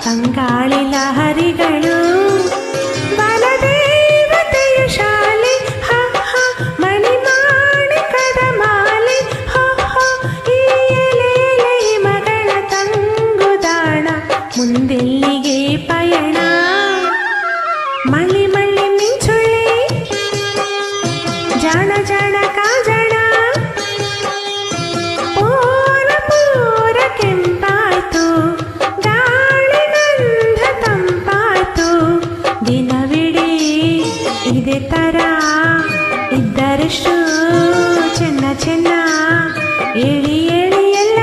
ತಂಗಾಳಿ ಲಹರಿಗಳು ಬಲದೇವತೆಯ ಶಾಲೆ ಹ ಹ ಮಣಿಮಾಣಿಕದ ಮಾಲೆ ಹ ಹ ಈ ಎಲೆಲೆ ಮಗಳ ತಂಗುದಾಣ ಮುಂದೆಲ್ಲಿಗೆ ಪಯಣ ಮಳ್ಳಿ ಮಳ್ಳಿ ಮಿಂಚುಳ್ಳಿ ಜಾಣ ಜಾಣ ಕಾಜಣ ಪೂರ ಪೂರ ಕೆಂಪಾಯ್ತು ಗಾಳಿ ಗಂಧ ತಂಪಾಯ್ತು ದಿನವಿಡೀ ಇದೇ ತರ ಇದ್ದರಷ್ಟು ಚೆನ್ನ ಚೆನ್ನ ಏಳಿ ಏಳಿ ಎಲ್ಲ